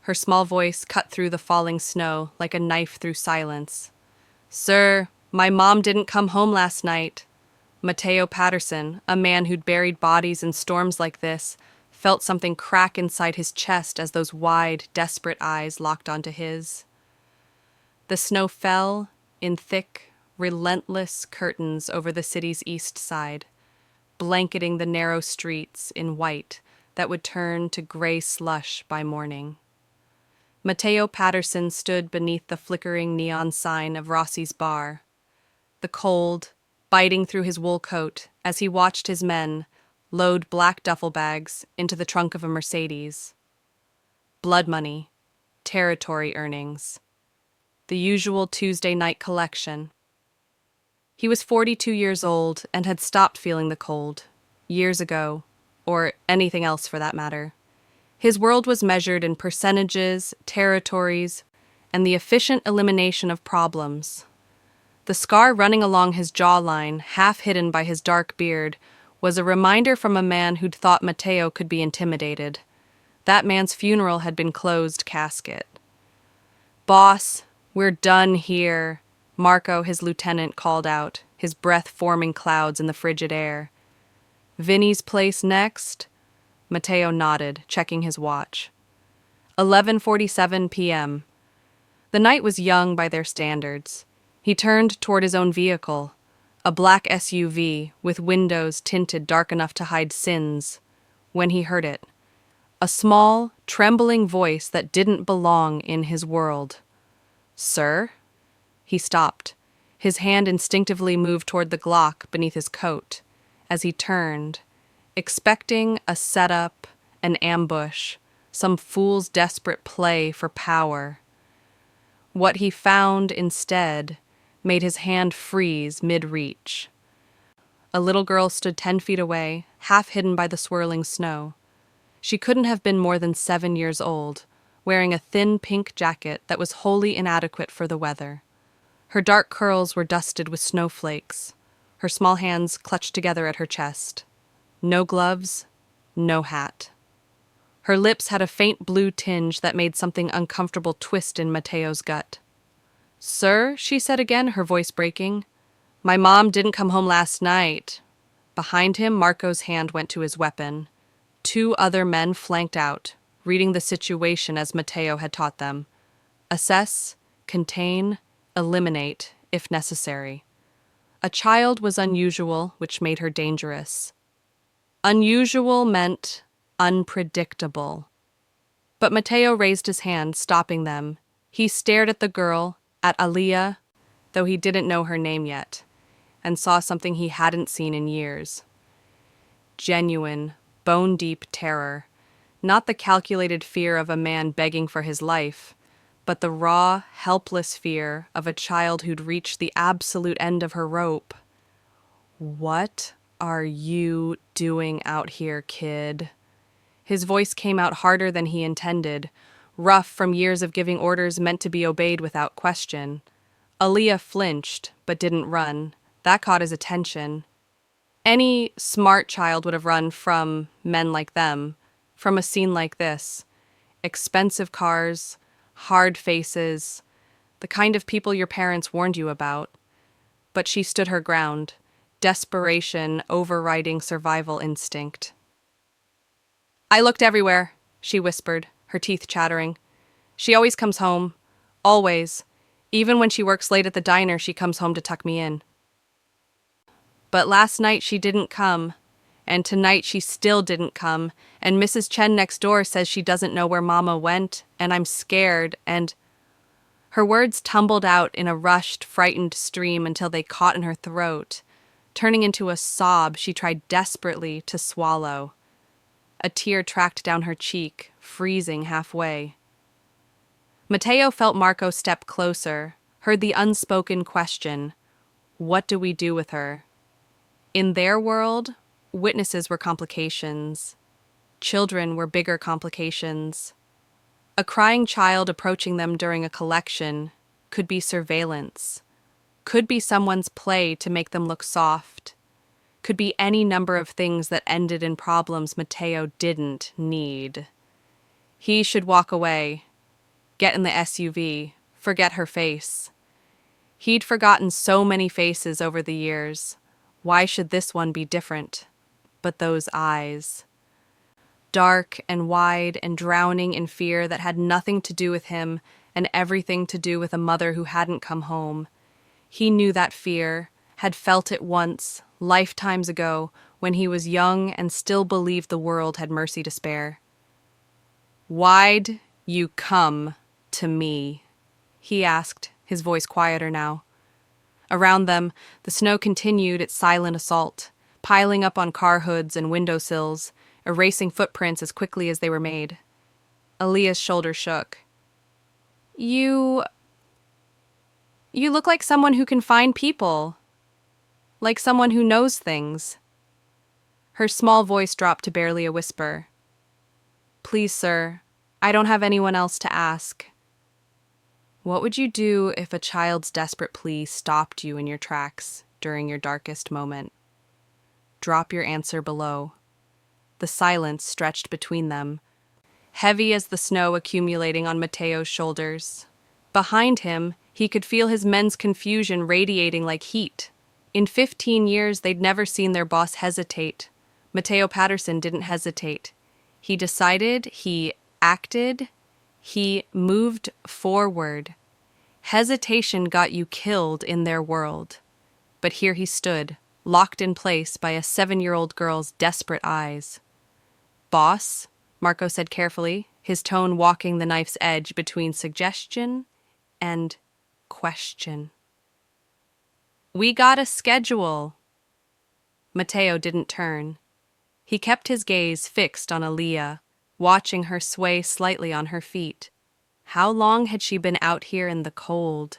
Her small voice cut through the falling snow like a knife through silence. "Sir, my mom didn't come home last night." Mateo Patterson, a man who'd buried bodies in storms like this, felt something crack inside his chest as those wide, desperate eyes locked onto his. The snow fell in thick, relentless curtains over the city's east side, blanketing the narrow streets in white that would turn to gray slush by morning. Mateo Patterson stood beneath the flickering neon sign of Rossi's bar, the cold biting through his wool coat as he watched his men load black duffel bags into the trunk of a Mercedes. Blood money, territory earnings, the usual Tuesday night collection. He was 42 years old and had stopped feeling the cold, years ago, or anything else for that matter. His world was measured in percentages, territories, and the efficient elimination of problems. The scar running along his jawline, half hidden by his dark beard, was a reminder from a man who'd thought Mateo could be intimidated. That man's funeral had been closed casket. "Boss, we're done here," Marco, his lieutenant, called out, his breath forming clouds in the frigid air. "Vinny's place next?" Mateo nodded, checking his watch. 11:47 p.m. The night was young by their standards. He turned toward his own vehicle, a black SUV with windows tinted dark enough to hide sins, when he heard it. A small, trembling voice that didn't belong in his world. "Sir?" He stopped. His hand instinctively moved toward the Glock beneath his coat as he turned, expecting a setup, an ambush, some fool's desperate play for power. What he found instead made his hand freeze mid-reach. A little girl stood 10 feet away, half hidden by the swirling snow. She couldn't have been more than 7 years old, wearing a thin pink jacket that was wholly inadequate for the weather. Her dark curls were dusted with snowflakes, her small hands clutched together at her chest. No gloves, no hat. Her lips had a faint blue tinge that made something uncomfortable twist in Mateo's gut. "Sir," she said again, her voice breaking. "My mom didn't come home last night." Behind him, Marco's hand went to his weapon. 2 other men flanked out, reading the situation as Mateo had taught them. Assess, contain, eliminate, if necessary. A child was unusual, which made her dangerous. Unusual meant unpredictable. But Mateo raised his hand, stopping them. He stared at the girl, at Aliyah, though he didn't know her name yet, and saw something he hadn't seen in years. Genuine, bone-deep terror. Not the calculated fear of a man begging for his life, but the raw, helpless fear of a child who'd reached the absolute end of her rope. "What are you doing out here, kid?" His voice came out harder than he intended, rough from years of giving orders meant to be obeyed without question. Aliyah flinched, but didn't run. That caught his attention. Any smart child would have run from men like them, from a scene like this. Expensive cars, hard faces, the kind of people your parents warned you about. But she stood her ground, desperation overriding survival instinct. "I looked everywhere," she whispered, her teeth chattering. "She always comes home. Always. Even when she works late at the diner, she comes home to tuck me in. But last night she didn't come, and tonight she still didn't come, and Mrs. Chen next door says she doesn't know where Mama went, and I'm scared, and—" Her words tumbled out in a rushed, frightened stream until they caught in her throat, turning into a sob she tried desperately to swallow. A tear tracked down her cheek, freezing halfway. Mateo felt Marco step closer, heard the unspoken question, "What do we do with her?" In their world, witnesses were complications. Children were bigger complications. A crying child approaching them during a collection could be surveillance, could be someone's play to make them look soft, could be any number of things that ended in problems Mateo didn't need. He should walk away, Get in the SUV. Forget her face. He'd forgotten so many faces over the years. Why should this one be different? But those eyes. Dark and wide and drowning in fear that had nothing to do with him and everything to do with a mother who hadn't come home. He knew that fear, had felt it once, lifetimes ago, when he was young and still believed the world had mercy to spare. "Why'd you come to me?" he asked, his voice quieter now. Around them, the snow continued its silent assault, piling up on car hoods and windowsills, erasing footprints as quickly as they were made. Aliyah's shoulders shook. You look like someone who can find people. Like someone who knows things." Her small voice dropped to barely a whisper. "Please, sir, I don't have anyone else to ask." What would you do if a child's desperate plea stopped you in your tracks during your darkest moment? Drop your answer below. The silence stretched between them, heavy as the snow accumulating on Mateo's shoulders. Behind him, he could feel his men's confusion radiating like heat. In 15 years, they'd never seen their boss hesitate. Mateo Patterson didn't hesitate. He decided, he acted, he moved forward. Hesitation got you killed in their world. But here he stood, locked in place by a 7-year-old girl's desperate eyes. "Boss," Marco said carefully, his tone walking the knife's edge between suggestion and question. "We got a schedule." Mateo didn't turn. He kept his gaze fixed on Aliyah, watching her sway slightly on her feet. How long had she been out here in the cold?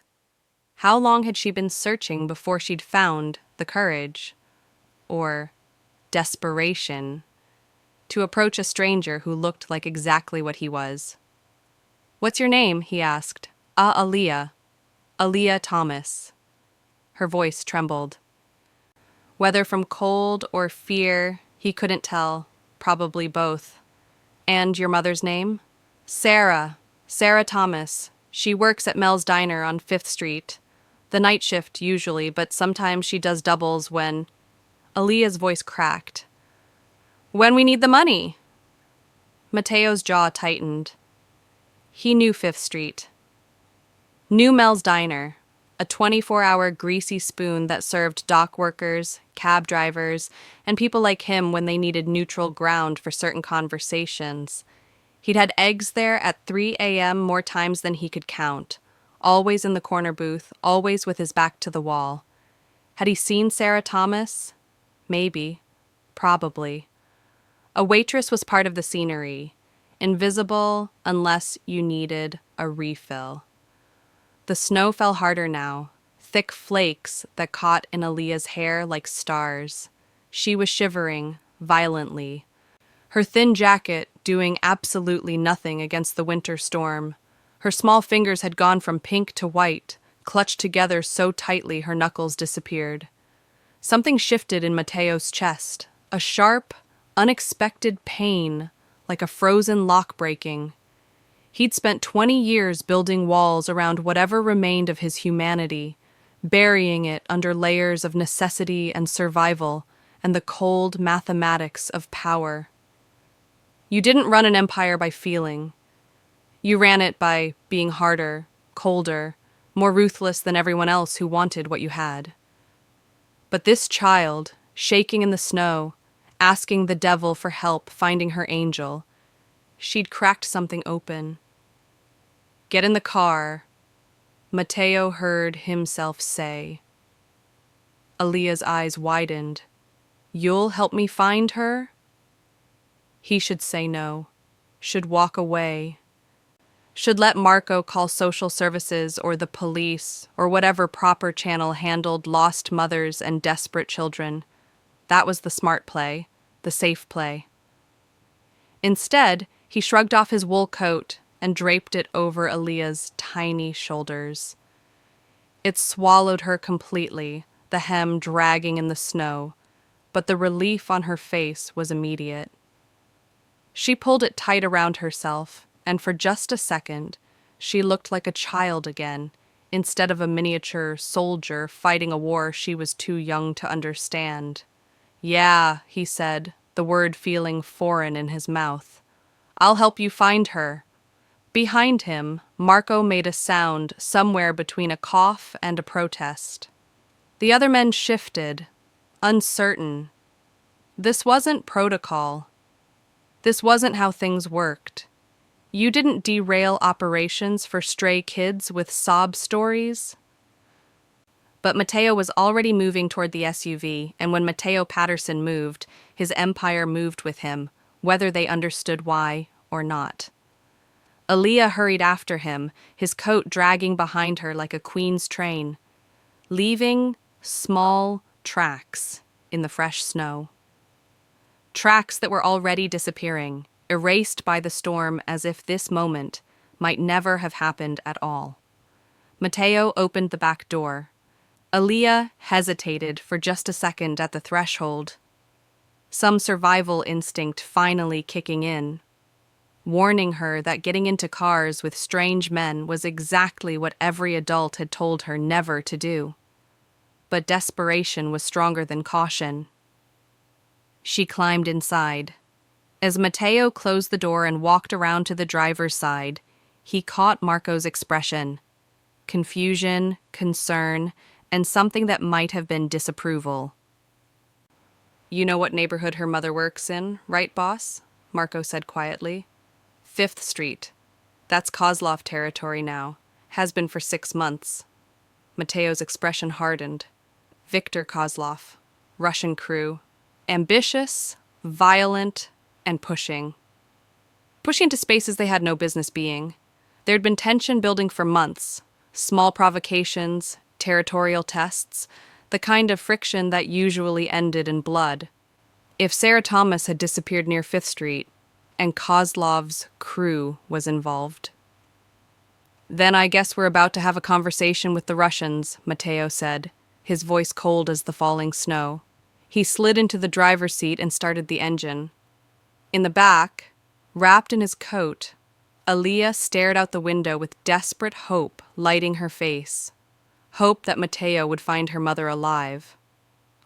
How long had she been searching before she'd found the courage, or desperation, to approach a stranger who looked like exactly what he was? "What's your name?" he asked. Aliyah. Aliyah Thomas." Her voice trembled. Whether from cold or fear, he couldn't tell. Probably both. "And your mother's name?" "Sarah. Sarah Thomas. She works at Mel's Diner on 5th Street. The night shift, usually, but sometimes she does doubles when—" Aliyah's voice cracked. "When we need the money." Mateo's jaw tightened. He knew 5th Street. Knew Mel's Diner, a 24-hour greasy spoon that served dock workers, cab drivers, and people like him when they needed neutral ground for certain conversations. He'd had eggs there at 3 a.m. more times than he could count, always in the corner booth, always with his back to the wall. Had he seen Sarah Thomas? Maybe. Probably. A waitress was part of the scenery, invisible unless you needed a refill. The snow fell harder now, thick flakes that caught in Aliyah's hair like stars. She was shivering, violently. Her thin jacket doing absolutely nothing against the winter storm. Her small fingers had gone from pink to white, clutched together so tightly her knuckles disappeared. Something shifted in Mateo's chest, a sharp, unexpected pain, like a frozen lock breaking. He'd spent 20 years building walls around whatever remained of his humanity, burying it under layers of necessity and survival and the cold mathematics of power. You didn't run an empire by feeling. You ran it by being harder, colder, more ruthless than everyone else who wanted what you had. But this child, shaking in the snow, asking the devil for help finding her angel, she'd cracked something open. "Get in the car," Mateo heard himself say. Aliyah's eyes widened. "You'll help me find her?" He should say no, should walk away, should let Marco call social services or the police or whatever proper channel handled lost mothers and desperate children. That was the smart play, the safe play. Instead, he shrugged off his wool coat and draped it over Aliyah's tiny shoulders. It swallowed her completely, the hem dragging in the snow, but the relief on her face was immediate. She pulled it tight around herself, and for just a second, She looked like a child again, instead of a miniature soldier fighting a war she was too young to understand. "Yeah," he said, the word feeling foreign in his mouth. "I'll help you find her." Behind him, Marco made a sound somewhere between a cough and a protest. The other men shifted, uncertain. This wasn't protocol. This wasn't how things worked. You didn't derail operations for stray kids with sob stories. But Mateo was already moving toward the SUV, and when Mateo Patterson moved, his empire moved with him, whether they understood why or not. Aliyah hurried after him, his coat dragging behind her like a queen's train, leaving small tracks in the fresh snow. Tracks that were already disappearing, erased by the storm as if this moment might never have happened at all. Mateo opened the back door. Aliyah hesitated for just a second at the threshold, some survival instinct finally kicking in, warning her that getting into cars with strange men was exactly what every adult had told her never to do. But desperation was stronger than caution. She climbed inside. As Mateo closed the door and walked around to the driver's side, he caught Marco's expression: confusion, concern, and something that might have been disapproval. "You know what neighborhood her mother works in, right, boss?" Marco said quietly. "5th Street. That's Kozlov territory now. Has been for 6 months. Mateo's expression hardened. Viktor Kozlov, Russian crew. Ambitious, violent, and pushing. Pushing into spaces they had no business being. There'd been tension building for months. Small provocations, territorial tests, the kind of friction that usually ended in blood. If Sarah Thomas had disappeared near 5th Street, and Kozlov's crew was involved. "Then I guess we're about to have a conversation with the Russians," Mateo said, his voice cold as the falling snow. He slid into the driver's seat and started the engine. In the back, wrapped in his coat, Aliyah stared out the window with desperate hope lighting her face. Hope that Mateo would find her mother alive,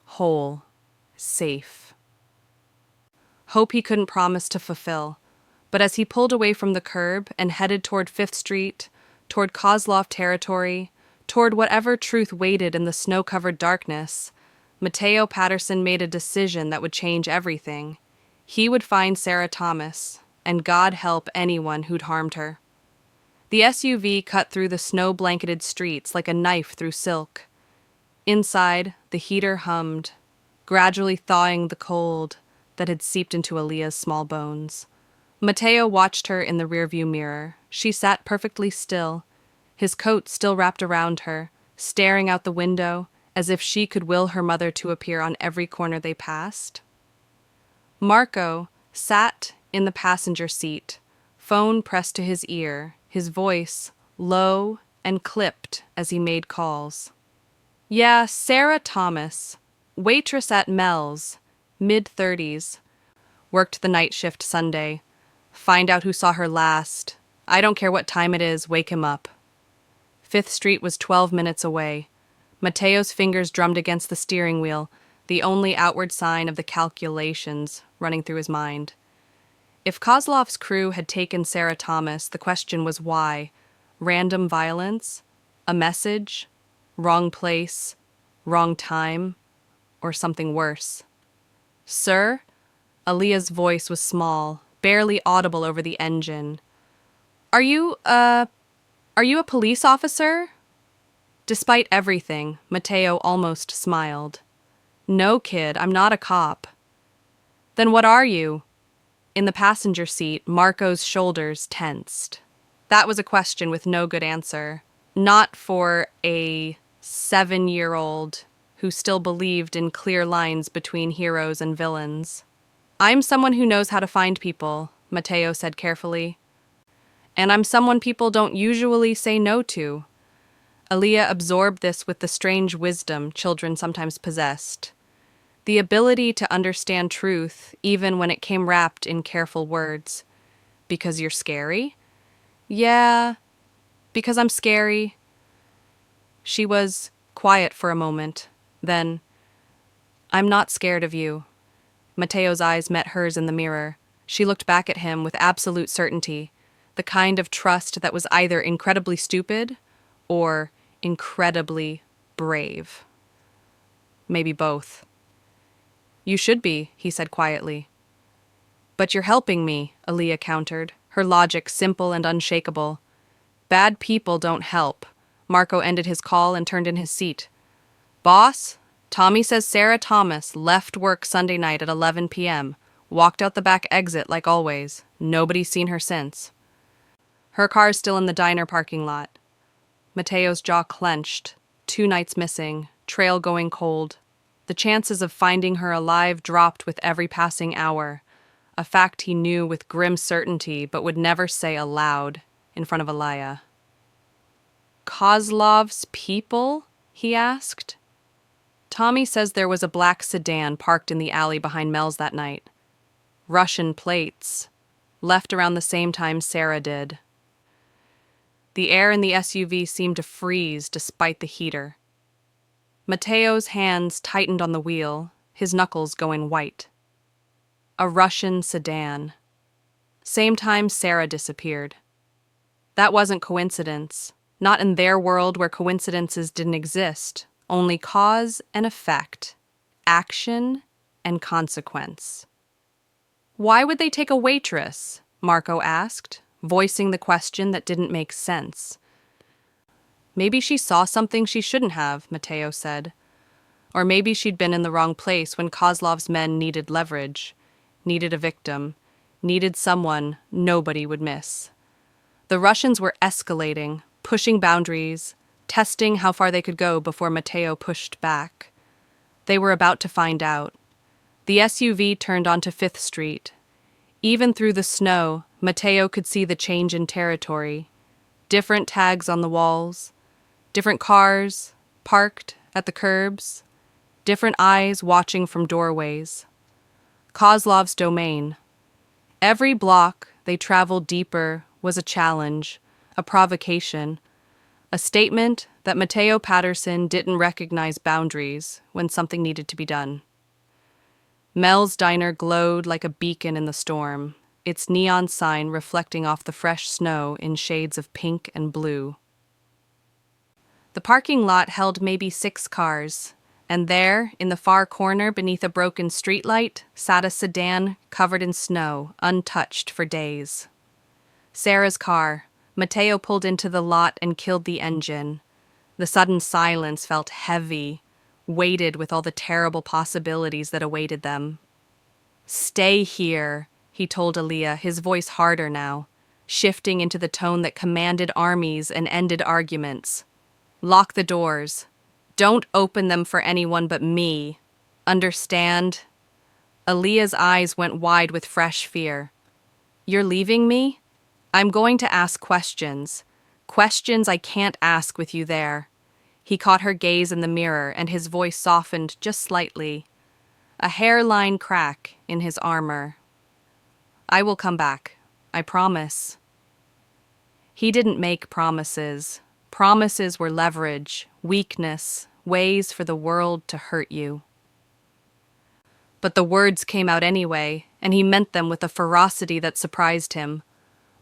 whole, safe. Hope he couldn't promise to fulfill, but as he pulled away from the curb and headed toward 5th Street, toward Kozlov territory, toward whatever truth waited in the snow-covered darkness, Mateo Patterson made a decision that would change everything. He would find Sarah Thomas, and God help anyone who'd harmed her. The SUV cut through the snow-blanketed streets like a knife through silk. Inside, the heater hummed, gradually thawing the cold that had seeped into Aliyah's small bones. Mateo watched her in the rearview mirror. She sat perfectly still, his coat still wrapped around her, staring out the window as if she could will her mother to appear on every corner they passed. Marco sat in the passenger seat, phone pressed to his ear, his voice low and clipped as he made calls. "Yeah, Sarah Thomas, waitress at Mel's, mid-30s. Worked the night shift Sunday. Find out who saw her last. I don't care what time it is, wake him up." 5th Street was 12 minutes away. Mateo's fingers drummed against the steering wheel, the only outward sign of the calculations running through his mind. If Kozlov's crew had taken Sarah Thomas, the question was why. Random violence? A message? Wrong place? Wrong time? Or something worse? "Sir?" Aliyah's voice was small, barely audible over the engine. Are you a police officer?" Despite everything, Mateo almost smiled. "No, kid, I'm not a cop." "Then what are you?" In the passenger seat, Marco's shoulders tensed. That was a question with no good answer. Not for a 7-year-old who still believed in clear lines between heroes and villains. "I'm someone who knows how to find people," Mateo said carefully. "And I'm someone people don't usually say no to." Aliyah absorbed this with the strange wisdom children sometimes possessed. The ability to understand truth even when it came wrapped in careful words. "Because you're scary?" "Yeah, Because I'm scary. She was quiet for a moment. Then, I'm not scared of you. Mateo's eyes met hers in the mirror. She looked back at him with absolute certainty, the kind of trust that was either incredibly stupid or incredibly brave. Maybe both. You should be, he said quietly. But you're helping me, Aliyah countered, her logic simple and unshakable. Bad people don't help. Marco ended his call and turned in his seat. Boss, Tommy says Sarah Thomas left work Sunday night at 11 p.m., walked out the back exit like always. Nobody's seen her since. Her car's still in the diner parking lot. Mateo's jaw clenched. 2 nights missing, trail going cold. The chances of finding her alive dropped with every passing hour, a fact he knew with grim certainty but would never say aloud in front of Aliyah. Kozlov's people? He asked. Tommy says there was a black sedan parked in the alley behind Mel's that night. Russian plates. Left around the same time Sarah did. The air in the SUV seemed to freeze despite the heater. Mateo's hands tightened on the wheel, his knuckles going white. A Russian sedan. Same time Sarah disappeared. That wasn't coincidence. Not in their world where coincidences didn't exist. Only cause and effect. Action and consequence. Why would they take a waitress? Marco asked, voicing the question that didn't make sense. Maybe she saw something she shouldn't have, Mateo said. Or maybe she'd been in the wrong place when Kozlov's men needed leverage, needed a victim, needed someone nobody would miss. The Russians were escalating, pushing boundaries, testing how far they could go before Mateo pushed back. They were about to find out. The SUV turned onto 5th Street. Even through the snow, Mateo could see the change in territory. Different tags on the walls, different cars parked at the curbs, different eyes watching from doorways. Kozlov's domain. Every block they traveled deeper was a challenge, a provocation, a statement that Mateo Patterson didn't recognize boundaries when something needed to be done. Mel's diner glowed like a beacon in the storm, its neon sign reflecting off the fresh snow in shades of pink and blue. The parking lot held maybe 6 cars, and there, in the far corner beneath a broken streetlight, sat a sedan covered in snow, untouched for days. Sarah's car. Mateo pulled into the lot and killed the engine. The sudden silence felt heavy, weighted with all the terrible possibilities that awaited them. Stay here, he told Aliyah, his voice harder now, shifting into the tone that commanded armies and ended arguments. Lock the doors. Don't open them for anyone but me. Understand? Aliyah's eyes went wide with fresh fear. You're leaving me? I'm going to ask questions. Questions I can't ask with you there. He caught her gaze in the mirror and his voice softened just slightly. A hairline crack in his armor. I will come back. I promise. He didn't make promises. Promises were leverage, weakness, ways for the world to hurt you. But the words came out anyway, and he meant them with a ferocity that surprised him.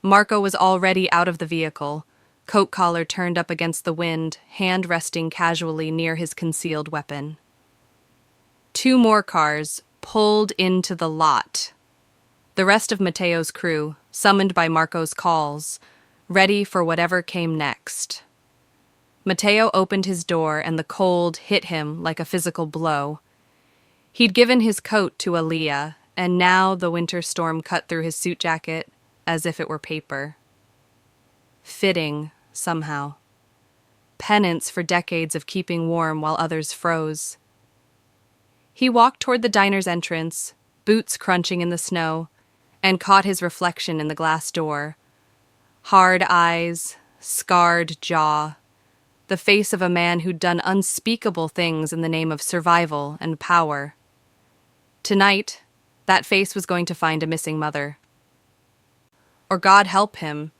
Marco was already out of the vehicle, coat collar turned up against the wind, hand resting casually near his concealed weapon. 2 more cars pulled into the lot. The rest of Mateo's crew, summoned by Marco's calls, ready for whatever came next. Mateo opened his door and the cold hit him like a physical blow. He'd given his coat to Aliyah, and now the winter storm cut through his suit jacket as if it were paper. Fitting, somehow. Penance for decades of keeping warm while others froze. He walked toward the diner's entrance, boots crunching in the snow, and caught his reflection in the glass door. Hard eyes, scarred jaw, the face of a man who'd done unspeakable things in the name of survival and power. Tonight, that face was going to find a missing mother. Or God help him,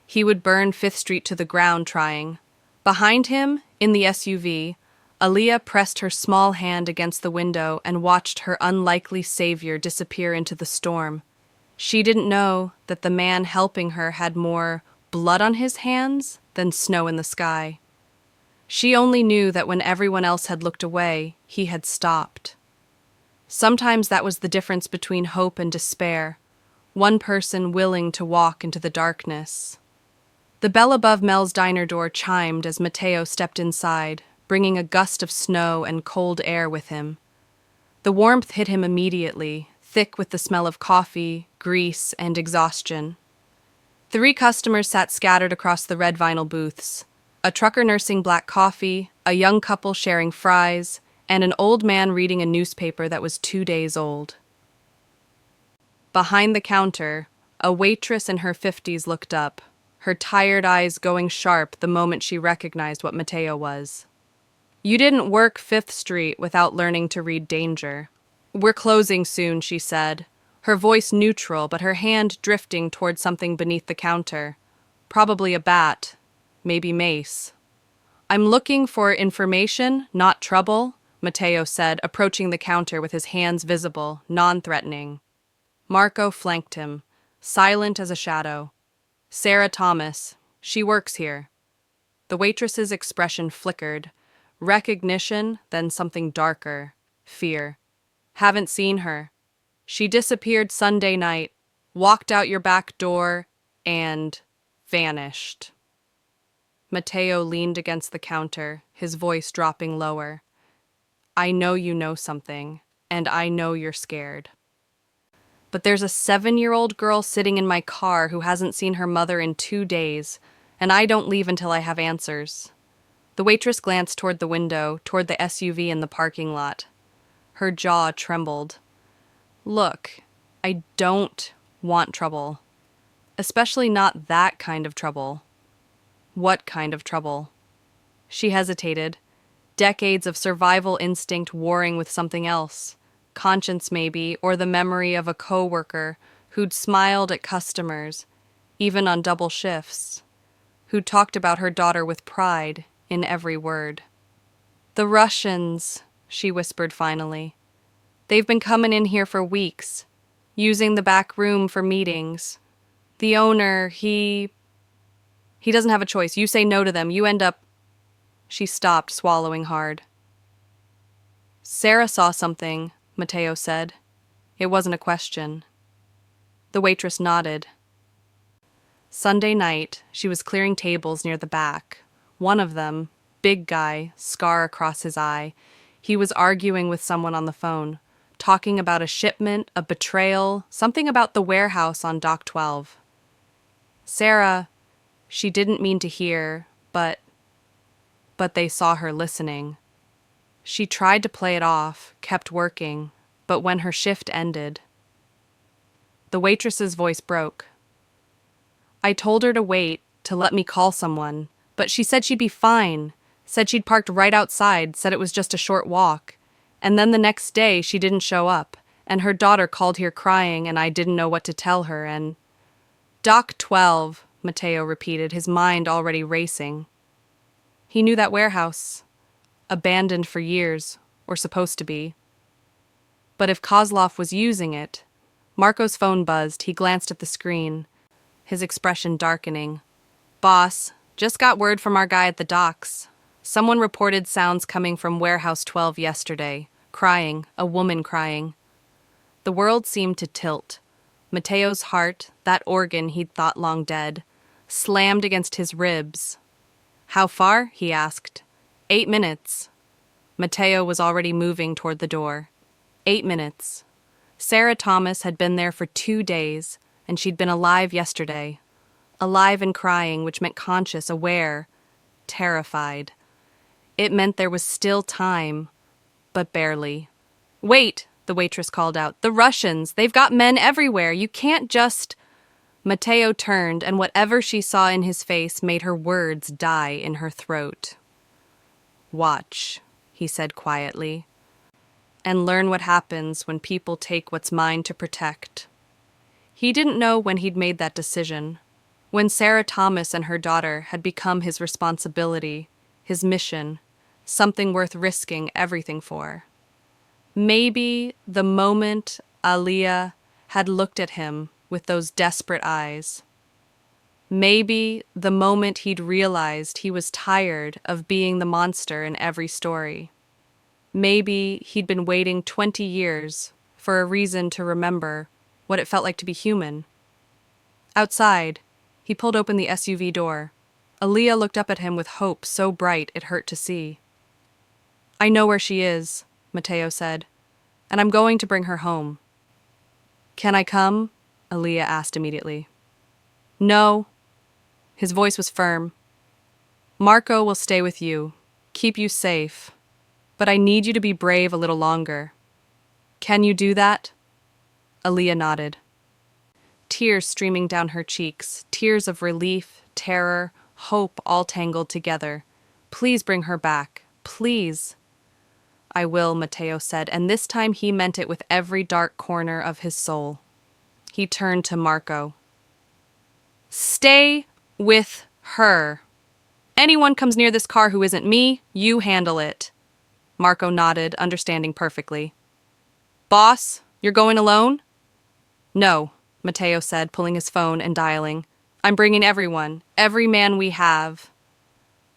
He would burn Fifth Street to the ground trying. Behind him, in the SUV, Aliyah pressed her small hand against the window and watched her unlikely savior disappear into the storm. She didn't know that the man helping her had more blood on his hands than snow in the sky. She only knew that when everyone else had looked away, he had stopped. Sometimes that was the difference between hope and despair, one person willing to walk into the darkness. The bell above Mel's diner door chimed as Mateo stepped inside, bringing a gust of snow and cold air with him. The warmth hit him immediately, thick with the smell of coffee, grease, and exhaustion. 3 customers sat scattered across the red vinyl booths, a trucker nursing black coffee, a young couple sharing fries, and an old man reading a newspaper that was 2 days old. Behind the counter, a waitress in her 50s looked up, her tired eyes going sharp the moment she recognized what Mateo was. "You didn't work Fifth Street without learning to read danger." "We're closing soon," she said, her voice neutral but her hand drifting toward something beneath the counter. Probably a bat, maybe mace. "I'm looking for information, not trouble," Mateo said, approaching the counter with his hands visible, non-threatening. Marco flanked him, silent as a shadow. "Sarah Thomas. She works here." The waitress's expression flickered. Recognition, then something darker. Fear. "Haven't seen her. She disappeared Sunday night, walked out your back door, and vanished." Mateo leaned against the counter, his voice dropping lower. "I know you know something, and I know you're scared. But there's a 7-year-old girl sitting in my car who hasn't seen her mother in 2 days, and I don't leave until I have answers." The waitress glanced toward the window, toward the SUV in the parking lot. Her jaw trembled. "Look, I don't want trouble. Especially not that kind of trouble." "What kind of trouble?" She hesitated, decades of survival instinct warring with something else. Conscience maybe, or the memory of a coworker who'd smiled at customers, even on double shifts, who'd talked about her daughter with pride in every word. "The Russians," she whispered finally. "They've been coming in here for weeks, using the back room for meetings. The owner, he doesn't have a choice. You say no to them, you end up—" She stopped, swallowing hard. "Sarah saw something," Mateo said. It wasn't a question. The waitress nodded. Sunday night, she was clearing tables near the back. One of them, big guy, scar across his eye, he was arguing with someone on the phone, talking about a shipment, a betrayal, something about the warehouse on Dock 12. Sarah, she didn't mean to hear, but they saw her listening. She tried to play it off, kept working, but when her shift ended, the waitress's voice broke. "I told her to wait, to let me call someone, but she said she'd be fine, said she'd parked right outside, said it was just a short walk. And then the next day she didn't show up, and her daughter called here crying and I didn't know what to tell her and—" "Dock 12, Mateo repeated, his mind already racing. He knew that warehouse. Abandoned for years, or supposed to be. But if Kozlov was using it— Marco's phone buzzed, he glanced at the screen, his expression darkening. "Boss, just got word from our guy at the docks. Someone reported sounds coming from Warehouse 12 yesterday. Crying, a woman crying." The world seemed to tilt. Mateo's heart, that organ he'd thought long dead, slammed against his ribs. "How far?" he asked. 8 minutes. Mateo was already moving toward the door. 8 minutes. Sarah Thomas had been there for 2 days, and she'd been alive yesterday. Alive and crying, which meant conscious, aware, terrified. It meant there was still time, but barely. "Wait," the waitress called out. "The Russians, they've got men everywhere. You can't just—" Mateo turned, and whatever she saw in his face made her words die in her throat. "Watch," he said quietly, "and learn what happens when people take what's mine to protect." He didn't know when he'd made that decision, When Sarah Thomas and her daughter had become his responsibility, his mission, something worth risking everything for. Maybe the moment Aliyah had looked at him with those desperate eyes. Maybe the moment he'd realized he was tired of being the monster in every story. Maybe he'd been waiting 20 years for a reason to remember what it felt like to be human. Outside, he pulled open the SUV door. Aliyah looked up at him with hope so bright it hurt to see. "I know where she is," Mateo said, "and I'm going to bring her home." "Can I come?" Aliyah asked immediately. "No." His voice was firm. "Marco will stay with you, keep you safe, but I need you to be brave a little longer. Can you do that?" Aliyah nodded. Tears streaming down her cheeks, tears of relief, terror, hope all tangled together. "Please bring her back, please." "I will," Mateo said, and this time he meant it with every dark corner of his soul. He turned to Marco. "Stay with her. Anyone comes near this car who isn't me, you handle it." Marco nodded, understanding perfectly. "Boss, you're going alone?" "No," Mateo said, pulling his phone and dialing. "I'm bringing everyone, every man we have."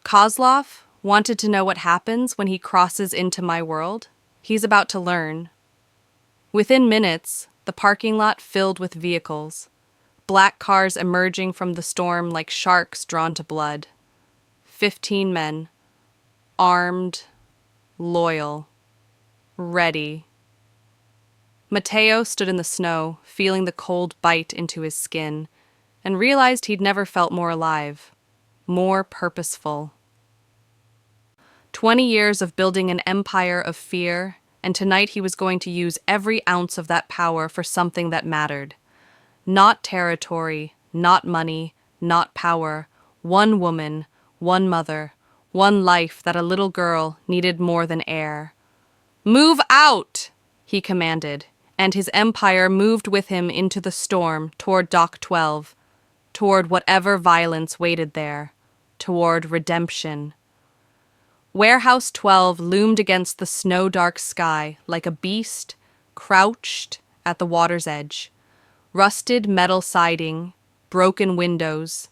"Kozlov wanted to know what happens when he crosses into my world. He's about to learn." Within minutes, the parking lot filled with vehicles, black cars emerging from the storm like sharks drawn to blood. 15 men, armed, loyal, ready. Mateo stood in the snow, feeling the cold bite into his skin, and realized he'd never felt more alive, more purposeful. 20 years of building an empire of fear, and tonight he was going to use every ounce of that power for something that mattered. Not territory, not money, not power. One woman, one mother, one life that a little girl needed more than air. "Move out!" he commanded, and his empire moved with him into the storm toward Dock 12, toward whatever violence waited there, toward redemption. Warehouse 12 loomed against the snow-dark sky like a beast crouched at the water's edge. Rusted metal siding, broken windows,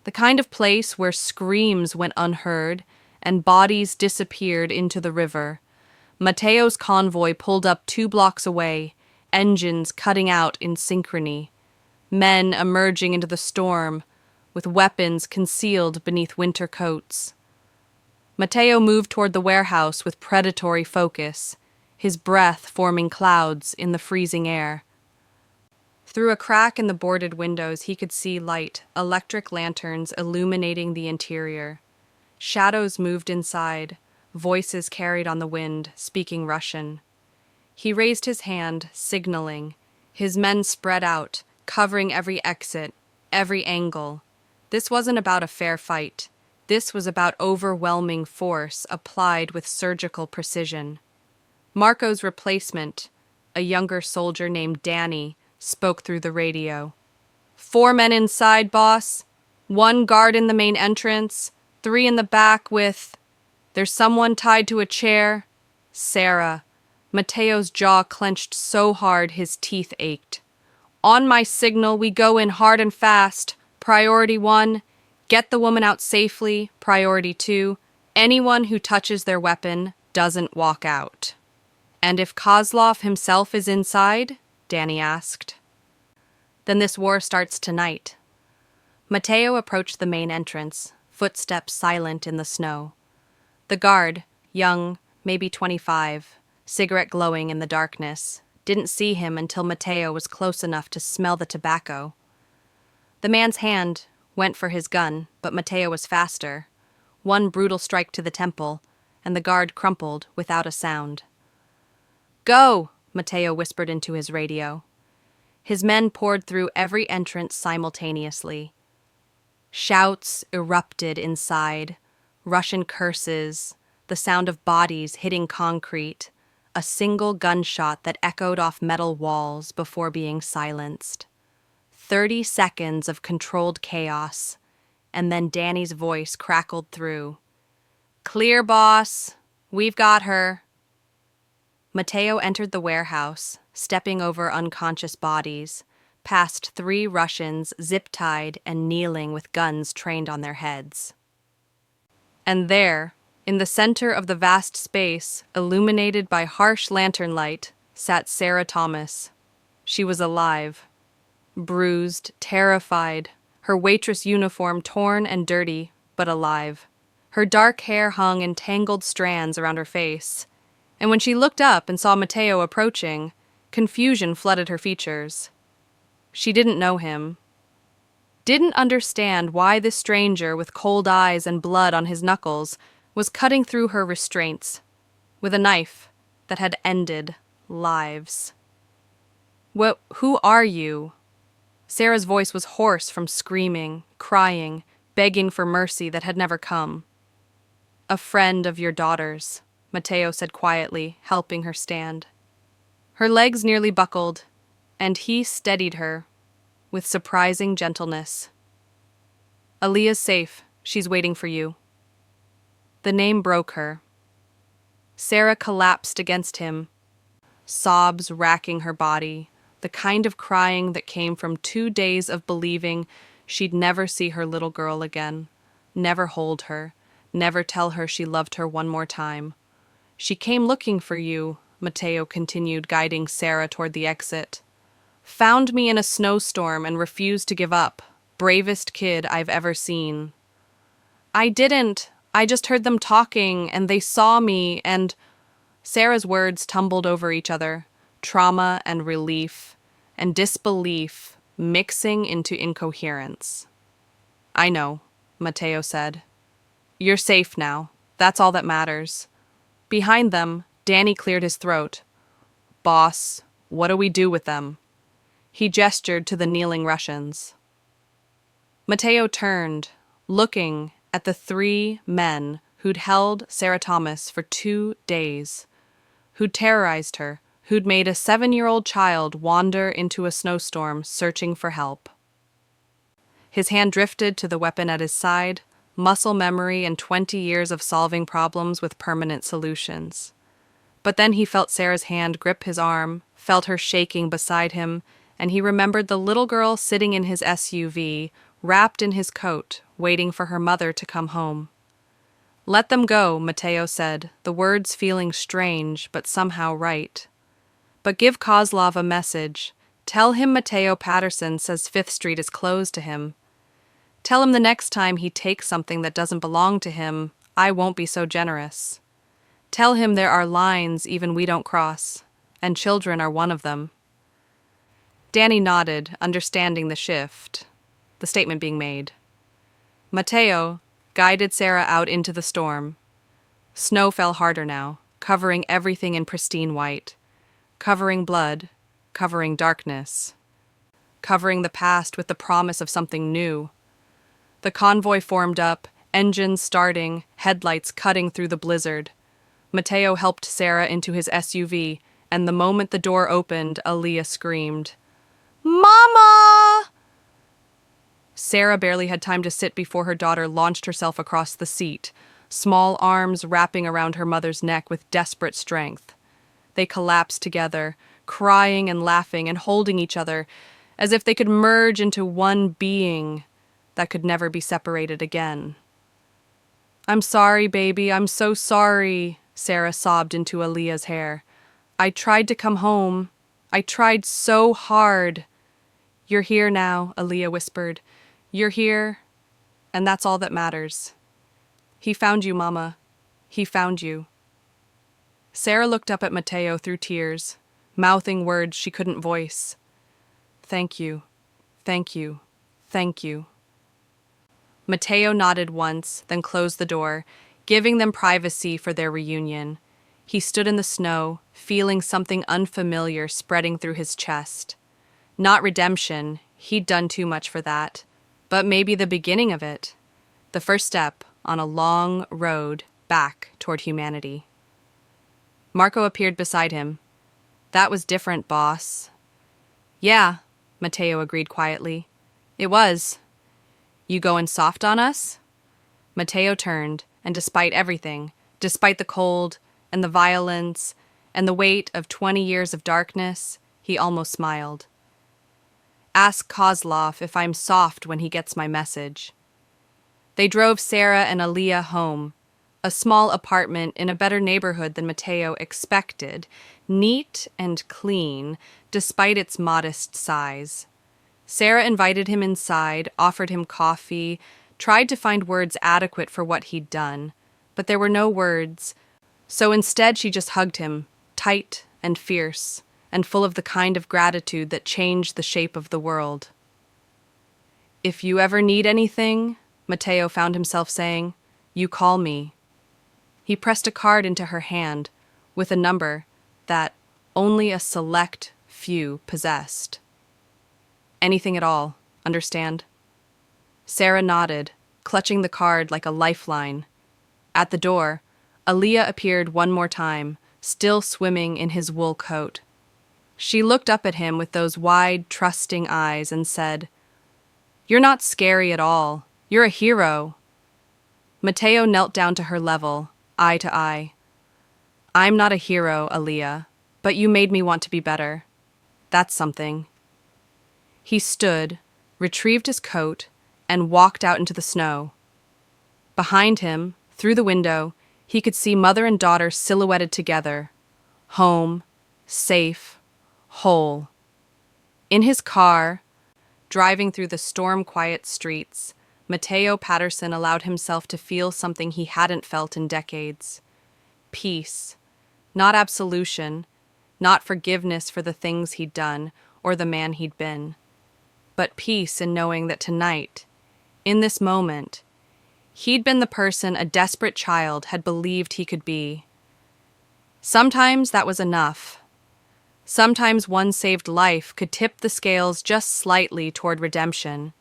the kind of place where screams went unheard and bodies disappeared into the river. Mateo's convoy pulled up 2 blocks away, engines cutting out in synchrony, men emerging into the storm with weapons concealed beneath winter coats. Mateo moved toward the warehouse with predatory focus, his breath forming clouds in the freezing air. Through a crack in the boarded windows, he could see light, electric lanterns illuminating the interior. Shadows moved inside, voices carried on the wind, speaking Russian. He raised his hand, signaling. His men spread out, covering every exit, every angle. This wasn't about a fair fight. This was about overwhelming force applied with surgical precision. Marco's replacement, a younger soldier named Danny, spoke through the radio. 4 men inside, boss. 1 guard in the main entrance. 3 in the back with... There's someone tied to a chair. Sarah. Mateo's jaw clenched so hard his teeth ached. On my signal, we go in hard and fast. Priority 1, get the woman out safely. Priority 2, anyone who touches their weapon doesn't walk out. And if Kozlov himself is inside? Danny asked. Then this war starts tonight. Mateo approached the main entrance, footsteps silent in the snow. The guard, young, maybe 25, cigarette glowing in the darkness, didn't see him until Mateo was close enough to smell the tobacco. The man's hand went for his gun, but Mateo was faster. 1 brutal strike to the temple, and the guard crumpled without a sound. "Go!" Mateo whispered into his radio. His men poured through every entrance simultaneously. Shouts erupted inside, Russian curses, the sound of bodies hitting concrete, a single gunshot that echoed off metal walls before being silenced. 30 seconds of controlled chaos, and then Danny's voice crackled through. "Clear, boss. We've got her." Mateo entered the warehouse, stepping over unconscious bodies, past 3 Russians zip-tied and kneeling with guns trained on their heads. And there, in the center of the vast space, illuminated by harsh lantern light, sat Sarah Thomas. She was alive. Bruised, terrified, her waitress uniform torn and dirty, but alive. Her dark hair hung in tangled strands around her face, and when she looked up and saw Mateo approaching, confusion flooded her features. She didn't know him. Didn't understand why this stranger with cold eyes and blood on his knuckles was cutting through her restraints with a knife that had ended lives. Who are you?" Sarah's voice was hoarse from screaming, crying, begging for mercy that had never come. "A friend of your daughter's," Mateo said quietly, helping her stand. Her legs nearly buckled, and he steadied her with surprising gentleness. "Aliyah's safe. She's waiting for you." The name broke her. Sarah collapsed against him, sobs racking her body, the kind of crying that came from 2 days of believing she'd never see her little girl again, never hold her, never tell her she loved her one more time. "She came looking for you," Mateo continued, guiding Sarah toward the exit. "Found me in a snowstorm and refused to give up. Bravest kid I've ever seen." "I didn't. I just heard them talking, and they saw me, and—" Sarah's words tumbled over each other, trauma and relief, and disbelief mixing into incoherence. "I know," Mateo said. "You're safe now. That's all that matters." Behind them, Danny cleared his throat. "Boss, what do we do with them?" He gestured to the kneeling Russians. Mateo turned, looking at the 3 men who'd held Sarah Thomas for 2 days, who'd terrorized her, who'd made a 7-year-old child wander into a snowstorm searching for help. His hand drifted to the weapon at his side, muscle memory and 20 years of solving problems with permanent solutions. But then he felt Sarah's hand grip his arm, felt her shaking beside him, and he remembered the little girl sitting in his SUV, wrapped in his coat, waiting for her mother to come home. "Let them go," Mateo said, the words feeling strange but somehow right. "But give Kozlov a message. Tell him Mateo Patterson says 5th Street is closed to him. Tell him the next time he takes something that doesn't belong to him, I won't be so generous. Tell him there are lines even we don't cross, and children are one of them." Danny nodded, understanding the shift, the statement being made. Mateo guided Sarah out into the storm. Snow fell harder now, covering everything in pristine white, covering blood, covering darkness, covering the past with the promise of something new. The convoy formed up, engines starting, headlights cutting through the blizzard. Mateo helped Sarah into his SUV, and the moment the door opened, Aliyah screamed, "Mama!" Sarah barely had time to sit before her daughter launched herself across the seat, small arms wrapping around her mother's neck with desperate strength. They collapsed together, crying and laughing and holding each other, as if they could merge into one being that could never be separated again. "I'm sorry, baby, I'm so sorry," Sarah sobbed into Aliyah's hair. "I tried to come home. I tried so hard." "You're here now," Aliyah whispered. "You're here, and that's all that matters. He found you, Mama. He found you." Sarah looked up at Mateo through tears, mouthing words she couldn't voice. "Thank you, thank you, thank you." Mateo nodded once, then closed the door, giving them privacy for their reunion. He stood in the snow, feeling something unfamiliar spreading through his chest. Not redemption, he'd done too much for that, but maybe the beginning of it, the first step on a long road back toward humanity. Marco appeared beside him. "That was different, boss." "Yeah," Mateo agreed quietly. It was. You goin' soft on us? Mateo turned, and despite everything, despite the cold and the violence and the weight of 20 years of darkness, he almost smiled. Ask Kozlov if I'm soft when he gets my message. They drove Sarah and Aliyah home, a small apartment in a better neighborhood than Mateo expected, neat and clean, despite its modest size. Sarah invited him inside, offered him coffee, tried to find words adequate for what he'd done, but there were no words, so instead she just hugged him, tight and fierce, and full of the kind of gratitude that changed the shape of the world. If you ever need anything, Mateo found himself saying, you call me. He pressed a card into her hand with a number that only a select few possessed. Anything at all, understand? Sarah nodded, clutching the card like a lifeline. At the door, Aliyah appeared one more time, still swimming in his wool coat. She looked up at him with those wide, trusting eyes and said, "You're not scary at all. You're a hero." Mateo knelt down to her level, eye to eye. "I'm not a hero, Aliyah, but you made me want to be better. That's something." He stood, retrieved his coat, and walked out into the snow. Behind him, through the window, he could see mother and daughter silhouetted together, home, safe, whole. In his car, driving through the storm-quiet streets, Mateo Patterson allowed himself to feel something he hadn't felt in decades. Peace. Not absolution, not forgiveness for the things he'd done or the man he'd been, but peace in knowing that tonight, in this moment, he'd been the person a desperate child had believed he could be. Sometimes that was enough. Sometimes one saved life could tip the scales just slightly toward redemption.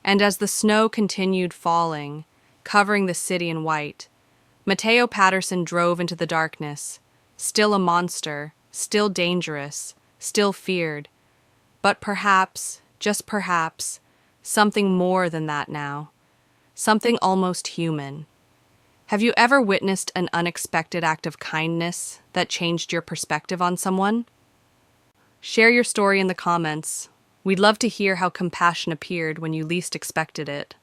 And as the snow continued falling, covering the city in white, Mateo Patterson drove into the darkness, still a monster, still dangerous, still feared, but perhaps, just perhaps, something more than that now, something almost human. Have you ever witnessed an unexpected act of kindness that changed your perspective on someone? Share your story in the comments. We'd love to hear how compassion appeared when you least expected it.